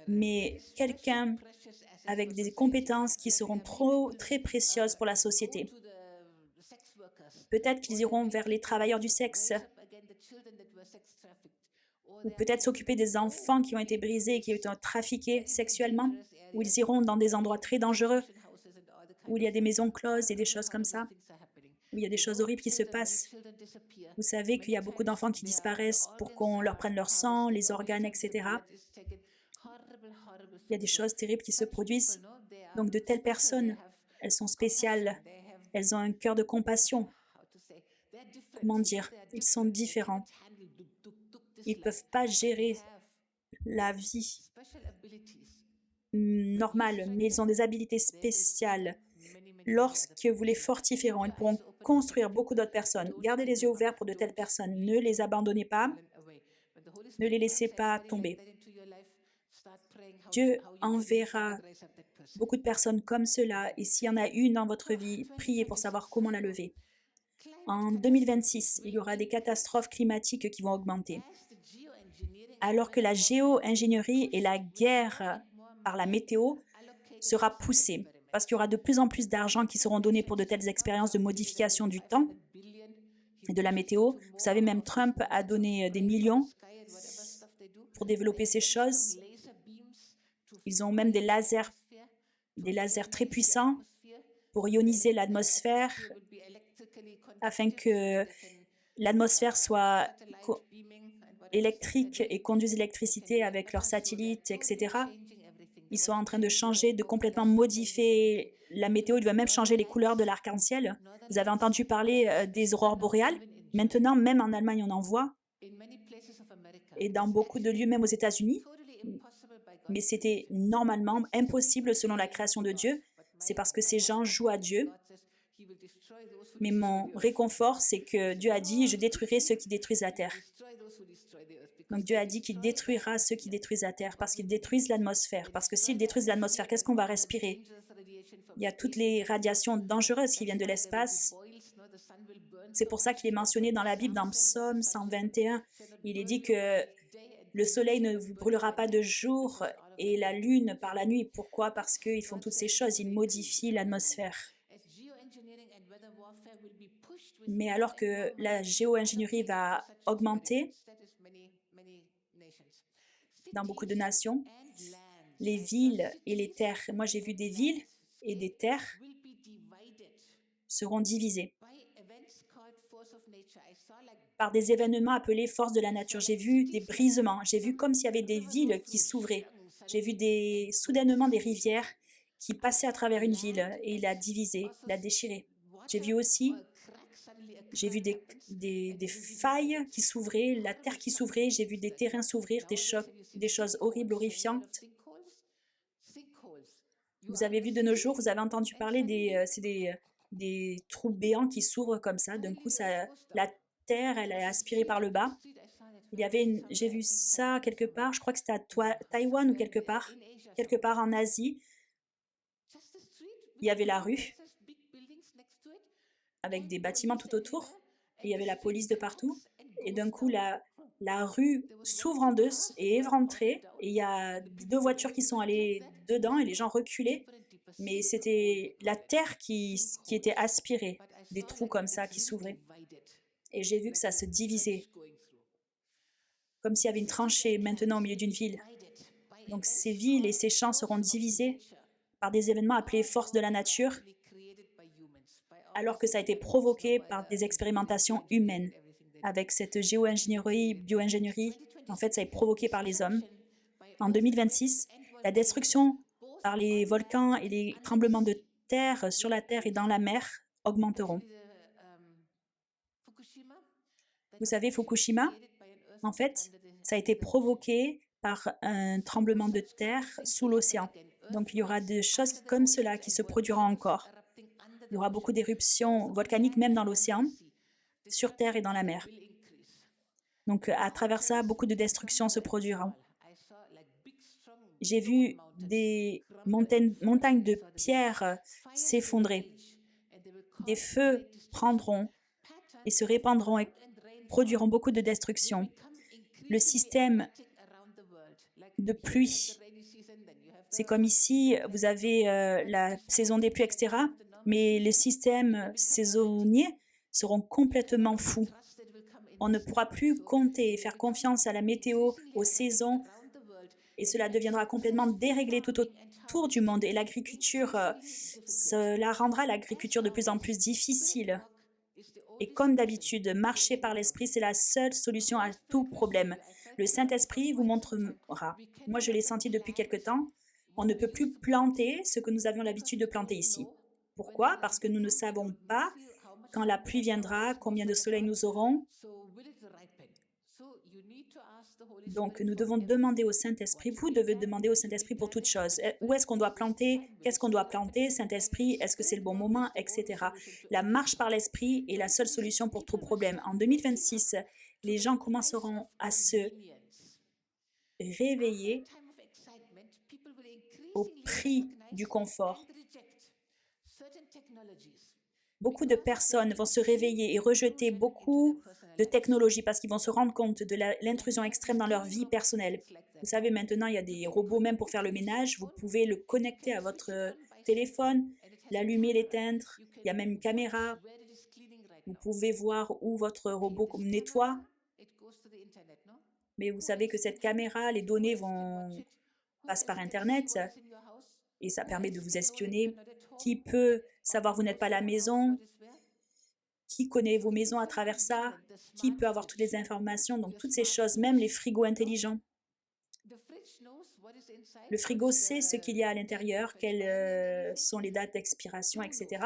mais quelqu'un avec des compétences qui seront très précieuses pour la société. Peut-être qu'ils iront vers les travailleurs du sexe, ou peut-être s'occuper des enfants qui ont été brisés et qui ont été trafiqués sexuellement, ou ils iront dans des endroits très dangereux, où il y a des maisons closes et des choses comme ça, où il y a des choses horribles qui se passent. Vous savez qu'il y a beaucoup d'enfants qui disparaissent pour qu'on leur prenne leur sang, les organes, etc. Il y a des choses terribles qui se produisent. Donc de telles personnes, elles sont spéciales, elles ont un cœur de compassion. Comment dire? Ils sont différents. Ils ne peuvent pas gérer la vie normale, mais ils ont des habiletés spéciales. Lorsque vous les fortifierez, ils pourront construire beaucoup d'autres personnes. Gardez les yeux ouverts pour de telles personnes. Ne les abandonnez pas. Ne les laissez pas tomber. Dieu enverra beaucoup de personnes comme cela. Et s'il y en a une dans votre vie, priez pour savoir comment la lever. En 2026, il y aura des catastrophes climatiques qui vont augmenter. Alors que la géo-ingénierie et la guerre par la météo sera poussée, parce qu'il y aura de plus en plus d'argent qui seront donnés pour de telles expériences de modification du temps et de la météo. Vous savez, même Trump a donné des millions pour développer ces choses. Ils ont même des lasers très puissants pour ioniser l'atmosphère afin que l'atmosphère soit électrique et conduise l'électricité avec leurs satellites, etc. Ils sont en train de changer, de complètement modifier la météo. Ils veulent même changer les couleurs de l'arc-en-ciel. Vous avez entendu parler des aurores boréales. Maintenant, même en Allemagne, on en voit. Et dans beaucoup de lieux, même aux États-Unis. Mais c'était normalement impossible selon la création de Dieu. C'est parce que ces gens jouent à Dieu. Mais mon réconfort, c'est que Dieu a dit, je détruirai ceux qui détruisent la terre. Donc Dieu a dit qu'il détruira ceux qui détruisent la terre parce qu'ils détruisent l'atmosphère. Parce que s'ils détruisent l'atmosphère, qu'est-ce qu'on va respirer? Il y a toutes les radiations dangereuses qui viennent de l'espace. C'est pour ça qu'il est mentionné dans la Bible, dans Psaume 121. Il est dit que le soleil ne vous brûlera pas de jour et la lune par la nuit. Pourquoi? Parce qu'ils font toutes ces choses, ils modifient l'atmosphère. Mais alors que la géo-ingénierie va augmenter dans beaucoup de nations, les villes et les terres, moi j'ai vu des villes et des terres seront divisées par des événements appelés forces de la nature. J'ai vu des brisements, j'ai vu comme s'il y avait des villes qui s'ouvraient. J'ai vu soudainement des rivières qui passaient à travers une ville et il a divisé, il a déchiré. J'ai vu aussi, des failles qui s'ouvraient, la terre qui s'ouvrait, j'ai vu des terrains s'ouvrir, des choses horribles, horrifiantes. Vous avez vu de nos jours, vous avez entendu parler des trous béants qui s'ouvrent comme ça. D'un coup, la terre, elle est aspirée par le bas. J'ai vu ça quelque part, je crois que c'était à Taïwan ou quelque part en Asie. Il y avait la rue avec des bâtiments tout autour et il y avait la police de partout. Et d'un coup, la rue s'ouvre en deux et est éventrée et il y a deux voitures qui sont allées dedans et les gens reculaient. Mais c'était la terre qui était aspirée, des trous comme ça qui s'ouvraient. Et j'ai vu que ça se divisait, comme s'il y avait une tranchée maintenant au milieu d'une ville. Donc ces villes et ces champs seront divisés par des événements appelés forces de la nature, alors que ça a été provoqué par des expérimentations humaines. Avec cette géo-ingénierie, bio-ingénierie, en fait, ça est provoqué par les hommes. En 2026, la destruction par les volcans et les tremblements de terre sur la terre et dans la mer augmenteront. Vous savez, Fukushima, en fait, ça a été provoqué par un tremblement de terre sous l'océan. Donc, il y aura des choses comme cela qui se produiront encore. Il y aura beaucoup d'éruptions volcaniques, même dans l'océan, sur terre et dans la mer. Donc, à travers ça, beaucoup de destructions se produiront. J'ai vu des montagnes de pierres s'effondrer. Des feux prendront et se répandront et produiront beaucoup de destruction. Le système de pluie, c'est comme ici, vous avez la saison des pluies, etc. Mais les systèmes saisonniers seront complètement fous. On ne pourra plus compter et faire confiance à la météo, aux saisons, et cela deviendra complètement déréglé tout autour du monde. Et l'agriculture, cela rendra l'agriculture de plus en plus difficile. Et comme d'habitude, marcher par l'Esprit, c'est la seule solution à tout problème. Le Saint-Esprit vous montrera. Moi, je l'ai senti depuis quelque temps. On ne peut plus planter ce que nous avions l'habitude de planter ici. Pourquoi? Parce que nous ne savons pas quand la pluie viendra, combien de soleil nous aurons. Donc, nous devons demander au Saint-Esprit, vous devez demander au Saint-Esprit pour toutes choses. Où est-ce qu'on doit planter? Qu'est-ce qu'on doit planter? Saint-Esprit, est-ce que c'est le bon moment? Etc. La marche par l'Esprit est la seule solution pour tout problème. En 2026, les gens commenceront à se réveiller au prix du confort. Beaucoup de personnes vont se réveiller et rejeter beaucoup de technologies parce qu'ils vont se rendre compte de l'intrusion extrême dans leur vie personnelle. Vous savez, maintenant, il y a des robots même pour faire le ménage. Vous pouvez le connecter à votre téléphone, l'allumer, l'éteindre. Il y a même une caméra. Vous pouvez voir où votre robot nettoie. Mais vous savez que cette caméra, les données passent par Internet et ça permet de vous espionner. Qui peut savoir vous n'êtes pas à la maison? Qui connaît vos maisons à travers ça? Qui peut avoir toutes les informations? Donc, toutes ces choses, même les frigos intelligents. Le frigo sait ce qu'il y a à l'intérieur, quelles sont les dates d'expiration, etc.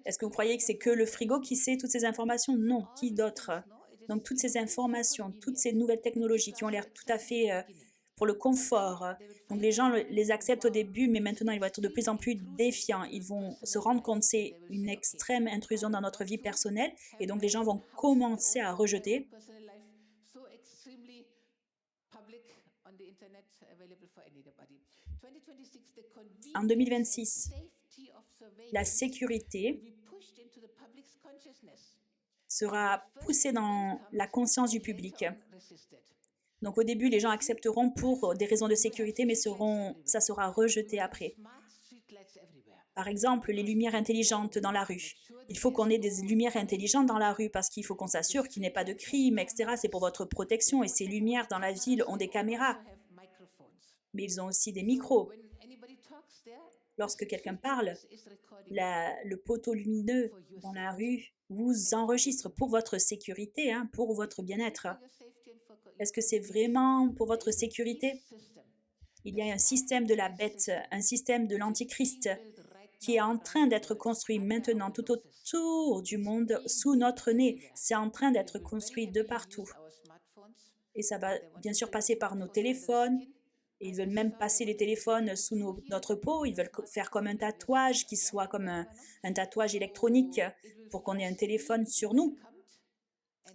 Est-ce que vous croyez que c'est que le frigo qui sait toutes ces informations? Non, qui d'autre? Donc, toutes ces informations, toutes ces nouvelles technologies qui ont l'air tout à fait pour le confort. Donc, les gens les acceptent au début, mais maintenant, ils vont être de plus en plus défiants. Ils vont se rendre compte que c'est une extrême intrusion dans notre vie personnelle, et donc les gens vont commencer à rejeter. En 2026, la sécurité sera poussée dans la conscience du public. Donc au début, les gens accepteront pour des raisons de sécurité, mais ça sera rejeté après. Par exemple, les lumières intelligentes dans la rue. Il faut qu'on ait des lumières intelligentes dans la rue parce qu'il faut qu'on s'assure qu'il n'y ait pas de crime, etc. C'est pour votre protection et ces lumières dans la ville ont des caméras. Mais ils ont aussi des micros. Lorsque quelqu'un parle, le poteau lumineux dans la rue vous enregistre pour votre sécurité, pour votre bien-être. Est-ce que c'est vraiment pour votre sécurité? Il y a un système de la bête, un système de l'antichrist qui est en train d'être construit maintenant tout autour du monde, sous notre nez. C'est en train d'être construit de partout. Et ça va bien sûr passer par nos téléphones. Et ils veulent même passer les téléphones sous notre peau. Ils veulent faire comme un tatouage qui soit comme un tatouage électronique pour qu'on ait un téléphone sur nous.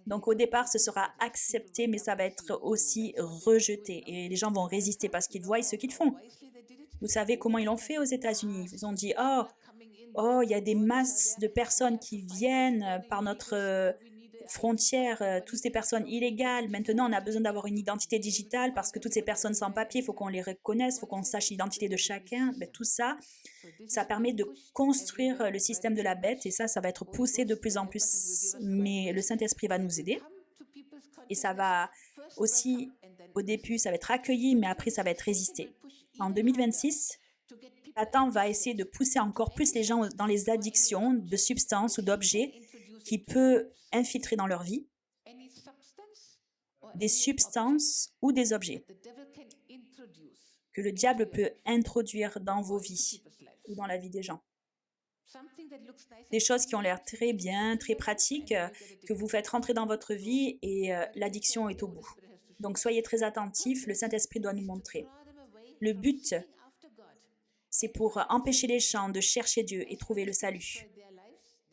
Donc au départ, ce sera accepté, mais ça va être aussi rejeté. Et les gens vont résister parce qu'ils voient ce qu'ils font. Vous savez comment ils l'ont fait aux États-Unis? Ils ont dit, oh, il y a des masses de personnes qui viennent par notre frontière, toutes ces personnes illégales. Maintenant, on a besoin d'avoir une identité digitale parce que toutes ces personnes sans papier, il faut qu'on les reconnaisse, il faut qu'on sache l'identité de chacun. Tout ça, ça permet de construire le système de la bête et ça va être poussé de plus en plus. Mais le Saint-Esprit va nous aider et ça va aussi, au début, ça va être accueilli, mais après, ça va être résisté. En 2026, Satan va essayer de pousser encore plus les gens dans les addictions de substances ou d'objets qui peut infiltrer dans leur vie, des substances ou des objets que le diable peut introduire dans vos vies ou dans la vie des gens. Des choses qui ont l'air très bien, très pratiques, que vous faites rentrer dans votre vie et l'addiction est au bout. Donc soyez très attentifs, le Saint-Esprit doit nous montrer. Le but, c'est pour empêcher les gens de chercher Dieu et trouver le salut.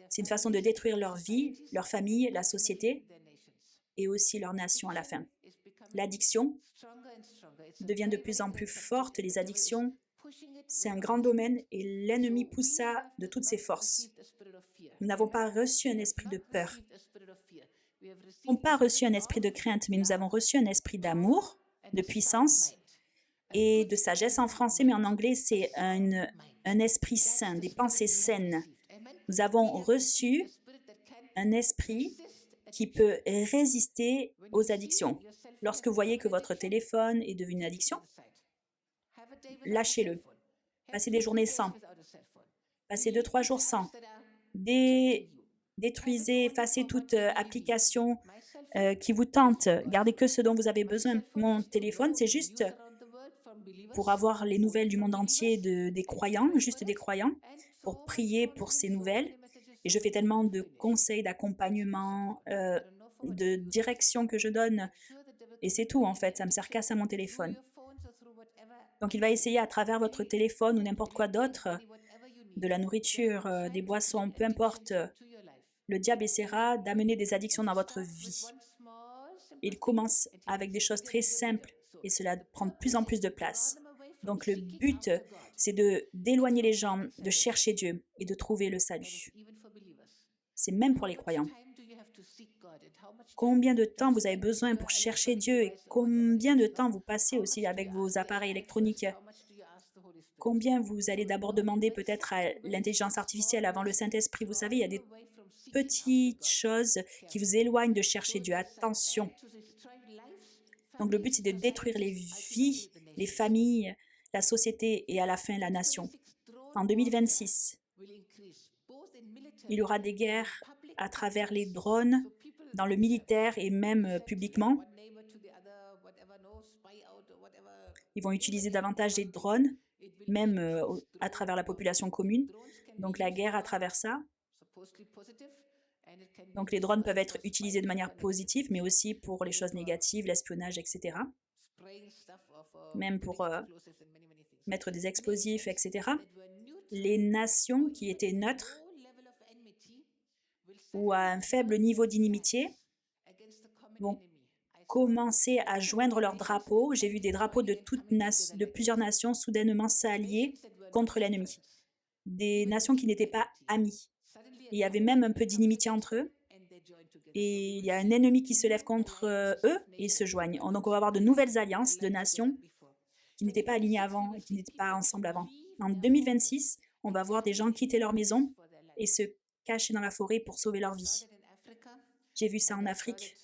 C'est une façon de détruire leur vie, leur famille, la société et aussi leur nation à la fin. L'addiction devient de plus en plus forte. Les addictions, c'est un grand domaine et l'ennemi pousse ça de toutes ses forces. Nous n'avons pas reçu un esprit de peur. Nous n'avons pas reçu un esprit de crainte, mais nous avons reçu un esprit d'amour, de puissance et de sagesse en français, mais en anglais, c'est un esprit sain, des pensées saines. Nous avons reçu un esprit qui peut résister aux addictions. Lorsque vous voyez que votre téléphone est devenu une addiction, lâchez-le. Passez des journées sans. Passez 2-3 jours sans. Détruisez, effacez toute application qui vous tente. Gardez que ce dont vous avez besoin. Mon téléphone, c'est juste pour avoir les nouvelles du monde entier des croyants, juste des croyants, pour prier pour ces nouvelles. Et je fais tellement de conseils, d'accompagnement, de direction que je donne. Et c'est tout, en fait. Ça me sert qu'à ça, mon téléphone. Donc, il va essayer à travers votre téléphone ou n'importe quoi d'autre, de la nourriture, des boissons, peu importe. Le diable essaiera d'amener des addictions dans votre vie. Il commence avec des choses très simples et cela prend de plus en plus de place. Donc, le but, c'est d'éloigner les gens, de chercher Dieu et de trouver le salut. C'est même pour les croyants. Combien de temps vous avez besoin pour chercher Dieu et combien de temps vous passez aussi avec vos appareils électroniques? Combien vous allez d'abord demander peut-être à l'intelligence artificielle avant le Saint-Esprit? Vous savez, il y a des petites choses qui vous éloignent de chercher Dieu. Attention. Donc le but, c'est de détruire les vies, les familles, la société et à la fin la nation. En 2026, il y aura des guerres à travers les drones, dans le militaire et même publiquement. Ils vont utiliser davantage des drones, même à travers la population commune. Donc la guerre à travers ça. Donc les drones peuvent être utilisés de manière positive, mais aussi pour les choses négatives, l'espionnage, etc. Même pour mettre des explosifs, etc. Les nations qui étaient neutres ou à un faible niveau d'inimitié vont commencer à joindre leurs drapeaux. J'ai vu des drapeaux de plusieurs nations soudainement s'allier contre l'ennemi. Des nations qui n'étaient pas amies. Il y avait même un peu d'inimitié entre eux. Et il y a un ennemi qui se lève contre eux et ils se joignent. Donc on va avoir de nouvelles alliances de nations qui n'étaient pas alignées avant, qui n'étaient pas ensemble avant. En 2026, on va voir des gens quitter leur maison et se cacher dans la forêt pour sauver leur vie. J'ai vu ça en Afrique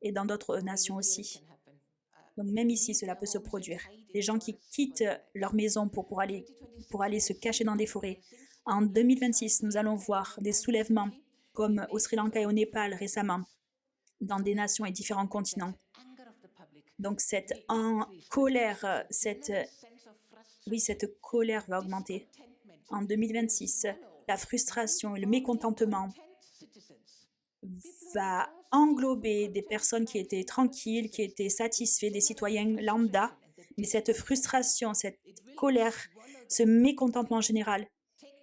et dans d'autres nations aussi. Donc même ici, cela peut se produire. Des gens qui quittent leur maison pour aller se cacher dans des forêts. En 2026, nous allons voir des soulèvements comme au Sri Lanka et au Népal récemment, dans des nations et différents continents. Donc cette colère, cette colère va augmenter. En 2026, la frustration et le mécontentement va englober des personnes qui étaient tranquilles, qui étaient satisfaits, des citoyens lambda. Mais cette frustration, cette colère, ce mécontentement général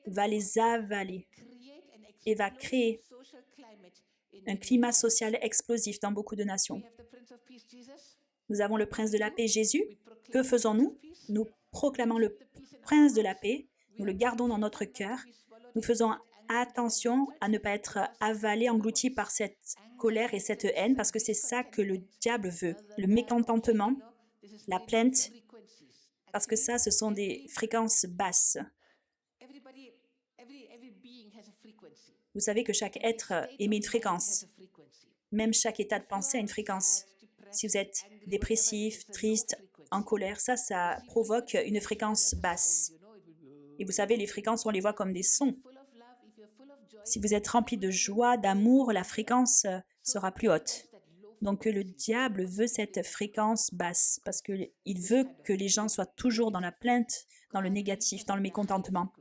va les avaler et va créer un climat social explosif dans beaucoup de nations. Nous avons le prince de la paix, Jésus. Que faisons-nous? Nous proclamons le prince de la paix, nous le gardons dans notre cœur. Nous faisons attention à ne pas être avalés, engloutis par cette colère et cette haine, parce que c'est ça que le diable veut. Le mécontentement, la plainte, parce que ça, ce sont des fréquences basses. Vous savez que chaque être émet une fréquence. Même chaque état de pensée a une fréquence. Si vous êtes dépressif, triste, en colère, ça provoque une fréquence basse. Et vous savez, les fréquences, on les voit comme des sons. Si vous êtes rempli de joie, d'amour, la fréquence sera plus haute. Donc le diable veut cette fréquence basse parce qu'il veut que les gens soient toujours dans la plainte, dans le négatif, dans le mécontentement.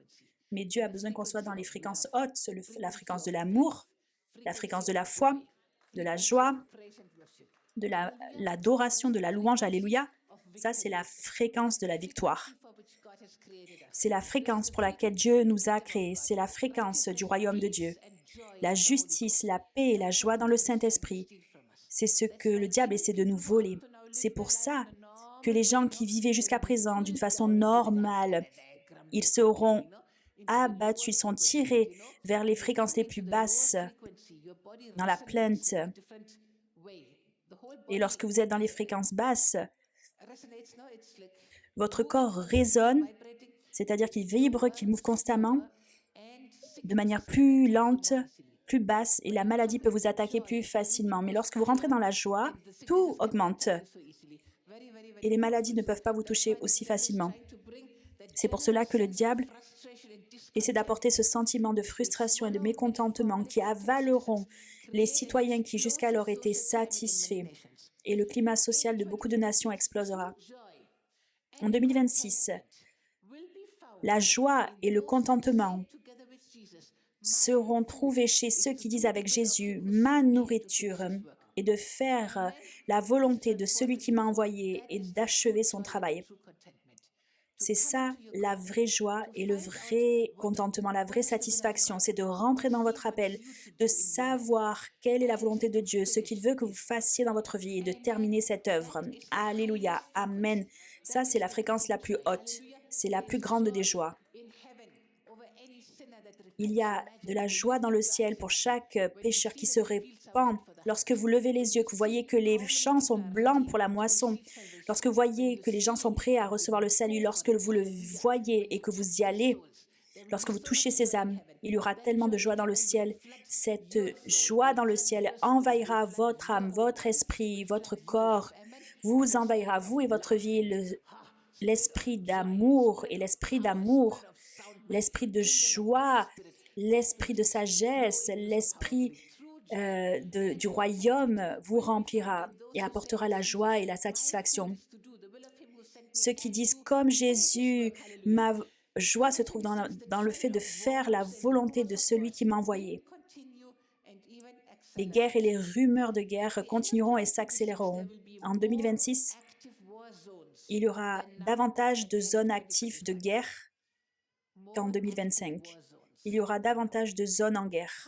Mais Dieu a besoin qu'on soit dans les fréquences hautes, la fréquence de l'amour, la fréquence de la foi, de la joie, de l'adoration, de la louange, alléluia. Ça, c'est la fréquence de la victoire. C'est la fréquence pour laquelle Dieu nous a créés. C'est la fréquence du royaume de Dieu. La justice, la paix et la joie dans le Saint-Esprit. C'est ce que le diable essaie de nous voler. C'est pour ça que les gens qui vivaient jusqu'à présent d'une façon normale, ils seront abattus, ils sont tirés vers les fréquences les plus basses, dans la plainte. Et lorsque vous êtes dans les fréquences basses, votre corps résonne, c'est-à-dire qu'il vibre, qu'il mouve constamment, de manière plus lente, plus basse, et la maladie peut vous attaquer plus facilement. Mais lorsque vous rentrez dans la joie, tout augmente. Et les maladies ne peuvent pas vous toucher aussi facilement. C'est pour cela que le diable essaie d'apporter ce sentiment de frustration et de mécontentement qui avaleront les citoyens qui jusqu'alors étaient satisfaits. Et le climat social de beaucoup de nations explosera. En 2026, la joie et le contentement seront trouvés chez ceux qui disent avec Jésus, ma nourriture, et de faire la volonté de celui qui m'a envoyé et d'achever son travail. C'est ça la vraie joie et le vrai contentement, la vraie satisfaction. C'est de rentrer dans votre appel, de savoir quelle est la volonté de Dieu, ce qu'il veut que vous fassiez dans votre vie et de terminer cette œuvre. Alléluia, Amen. Ça, c'est la fréquence la plus haute. C'est la plus grande des joies. Il y a de la joie dans le ciel pour chaque pécheur qui se répand. Lorsque vous levez les yeux, que vous voyez que les champs sont blancs pour la moisson, lorsque vous voyez que les gens sont prêts à recevoir le salut, lorsque vous le voyez et que vous y allez, lorsque vous touchez ces âmes, il y aura tellement de joie dans le ciel. Cette joie dans le ciel envahira votre âme, votre esprit, votre corps, vous envahira, vous et votre vie. l'esprit d'amour et l'esprit d'amour, l'esprit de joie, l'esprit de sagesse, l'esprit du royaume vous remplira et apportera la joie et la satisfaction. Ceux qui disent comme Jésus, ma joie se trouve dans le fait de faire la volonté de celui qui m'a envoyé. Les guerres et les rumeurs de guerre continueront et s'accéléreront. En 2026, il y aura davantage de zones actives de guerre qu'en 2025. Il y aura davantage de zones en guerre.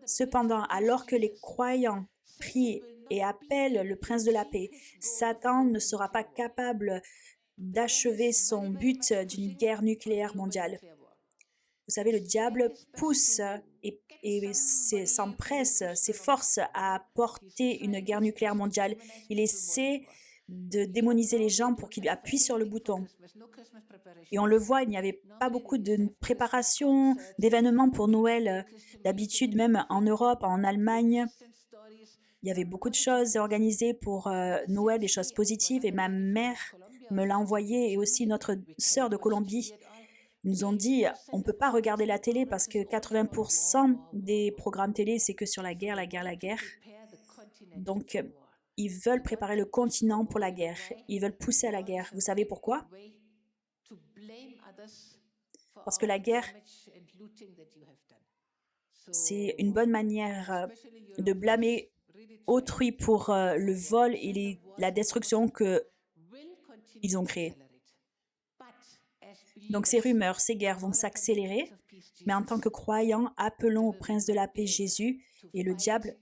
Cependant, alors que les croyants prient et appellent le prince de la paix, Satan ne sera pas capable d'achever son but d'une guerre nucléaire mondiale. Vous savez, le diable pousse et s'empresse, s'efforce à apporter une guerre nucléaire mondiale. Il essaie de démoniser les gens pour qu'ils appuient sur le bouton. Et on le voit, il n'y avait pas beaucoup de préparation, d'événements pour Noël. D'habitude, même en Europe, en Allemagne, il y avait beaucoup de choses organisées pour Noël, des choses positives. Et ma mère me l'a envoyé et aussi notre sœur de Colombie. Ils nous ont dit, on ne peut pas regarder la télé parce que 80% des programmes télé, c'est que sur la guerre, la guerre, la guerre. Donc, ils veulent préparer le continent pour la guerre. Ils veulent pousser à la guerre. Vous savez pourquoi? Parce que la guerre, c'est une bonne manière de blâmer autrui pour le vol et la destruction qu'ils ont créée. Donc ces rumeurs, ces guerres vont s'accélérer, mais en tant que croyants, appelons au prince de la paix Jésus et le diable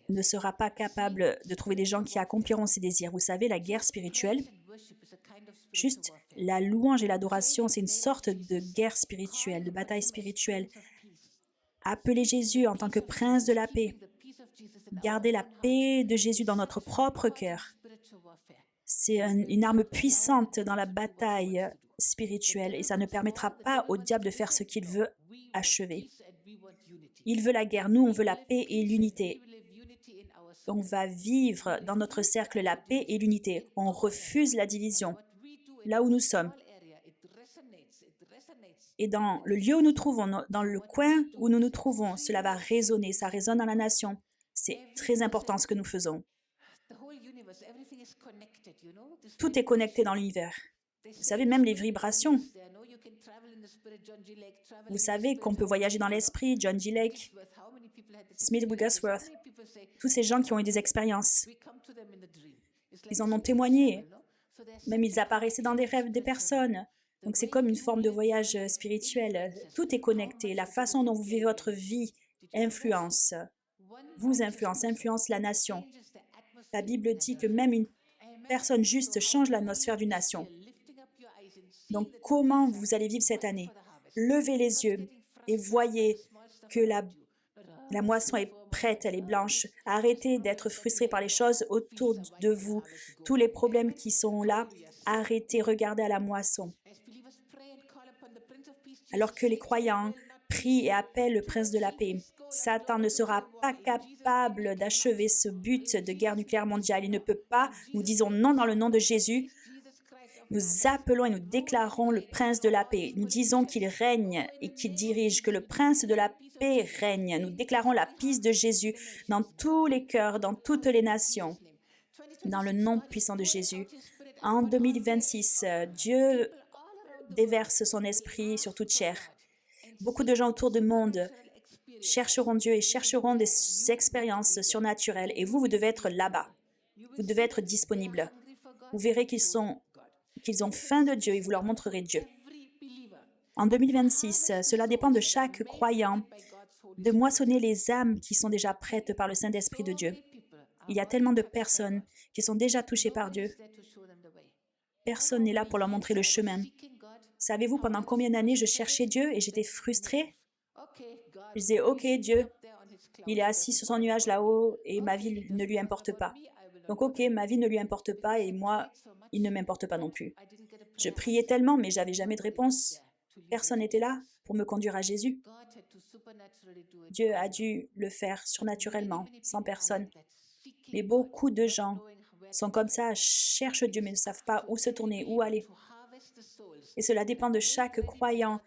ne sera pas capable de trouver des gens qui accompliront ses désirs. Vous savez, la guerre spirituelle, juste la louange et l'adoration, c'est une sorte de guerre spirituelle, de bataille spirituelle. Appelez Jésus en tant que prince de la paix. Gardez la paix de Jésus dans notre propre cœur. C'est une arme puissante dans la bataille spirituelle et ça ne permettra pas au diable de faire ce qu'il veut achever. Il veut la guerre, nous on veut la paix et l'unité. On va vivre dans notre cercle la paix et l'unité. On refuse la division, là où nous sommes. Et dans le lieu où nous trouvons, dans le coin où nous nous trouvons, cela va résonner, ça résonne dans la nation. C'est très important ce que nous faisons. Tout est connecté dans l'univers. Vous savez, même les vibrations. Vous savez qu'on peut voyager dans l'esprit, John G. Lake, Smith Wigglesworth, tous ces gens qui ont eu des expériences. Ils en ont témoigné. Même ils apparaissaient dans des rêves des personnes. Donc c'est comme une forme de voyage spirituel. Tout est connecté. La façon dont vous vivez votre vie influence, influence la nation. La Bible dit que même une personne juste change l'atmosphère d'une nation. Donc, comment vous allez vivre cette année? Levez les yeux et voyez que la moisson est prête, elle est blanche. Arrêtez d'être frustrés par les choses autour de vous. Tous les problèmes qui sont là, arrêtez, regardez à la moisson. Alors que les croyants prient et appellent le prince de la paix, Satan ne sera pas capable d'achever ce but de guerre nucléaire mondiale. Il ne peut pas. Nous disons non dans le nom de Jésus. Nous appelons et nous déclarons le prince de la paix. Nous disons qu'il règne et qu'il dirige, que le prince de la paix règne. Nous déclarons la paix de Jésus dans tous les cœurs, dans toutes les nations, dans le nom puissant de Jésus. En 2026, Dieu déverse son esprit sur toute chair. Beaucoup de gens autour du monde chercheront Dieu et chercheront des expériences surnaturelles. Et vous devez être là-bas. Vous devez être disponible. Vous verrez qu'ils ont faim de Dieu et vous leur montrerez Dieu. En 2026, cela dépend de chaque croyant de moissonner les âmes qui sont déjà prêtes par le Saint-Esprit de Dieu. Il y a tellement de personnes qui sont déjà touchées par Dieu. Personne n'est là pour leur montrer le chemin. Savez-vous pendant combien d'années je cherchais Dieu et j'étais frustrée? Je disais, OK, Dieu, il est assis sur son nuage là-haut et ma vie ne lui importe pas. Donc, OK, ma vie ne lui importe pas et moi, il ne m'importe pas non plus. Je priais tellement, mais j'avais jamais de réponse. Personne n'était là pour me conduire à Jésus. Dieu a dû le faire surnaturellement, sans personne. Mais beaucoup de gens sont comme ça, cherchent Dieu, mais ne savent pas où se tourner, où aller. Et cela dépend de chaque croyant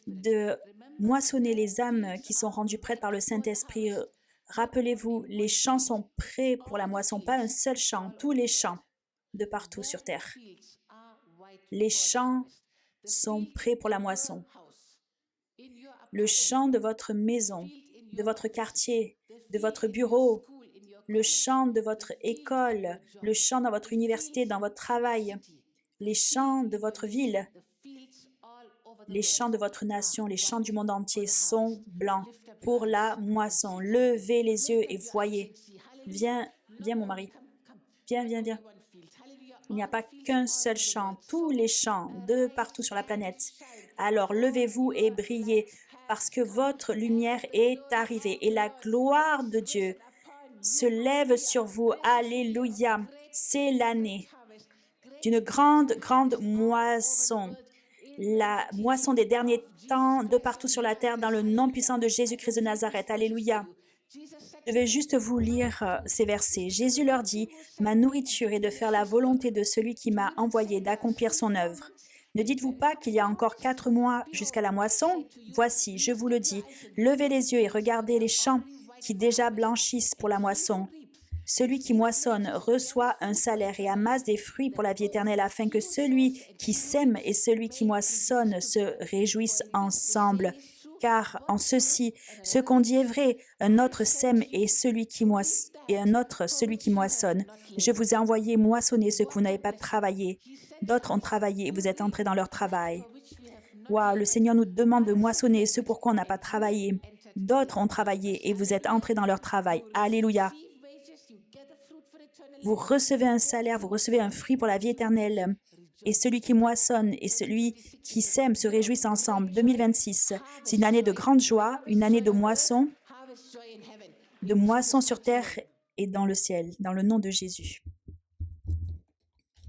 de moissonner les âmes qui sont rendues prêtes par le Saint-Esprit. Rappelez-vous, les champs sont prêts pour la moisson, pas un seul champ, tous les champs de partout sur terre. Les champs sont prêts pour la moisson. Le champ de votre maison, de votre quartier, de votre bureau, le champ de votre école, le champ dans votre université, dans votre travail, les champs de votre ville, les champs de votre nation, les champs du monde entier sont blancs pour la moisson. Levez les yeux et voyez. Viens, viens mon mari. Viens, viens, viens. Il n'y a pas qu'un seul champ, tous les champs de partout sur la planète. Alors levez-vous et brillez parce que votre lumière est arrivée et la gloire de Dieu se lève sur vous. Alléluia. C'est l'année d'une grande, grande moisson. La moisson des derniers temps de partout sur la terre dans le nom puissant de Jésus-Christ de Nazareth. Alléluia. Je vais juste vous lire ces versets. Jésus leur dit, « Ma nourriture est de faire la volonté de celui qui m'a envoyé, d'accomplir son œuvre. Ne dites-vous pas qu'il y a encore 4 mois jusqu'à la moisson? Voici, je vous le dis, levez les yeux et regardez les champs qui déjà blanchissent pour la moisson. Celui qui moissonne reçoit un salaire et amasse des fruits pour la vie éternelle, afin que celui qui sème et celui qui moissonne se réjouissent ensemble. Car en ceci, ce qu'on dit est vrai, un autre sème et un autre celui qui moissonne. Je vous ai envoyé moissonner ce que vous n'avez pas travaillé. D'autres ont travaillé et vous êtes entrés dans leur travail. » Wow, le Seigneur nous demande de moissonner ce pour quoi on n'a pas travaillé. D'autres ont travaillé et vous êtes entrés dans leur travail. Alléluia. Vous recevez un salaire, vous recevez un fruit pour la vie éternelle. Et celui qui moissonne et celui qui sème se réjouissent ensemble. 2026, c'est une année de grande joie, une année de moisson sur terre et dans le ciel, dans le nom de Jésus.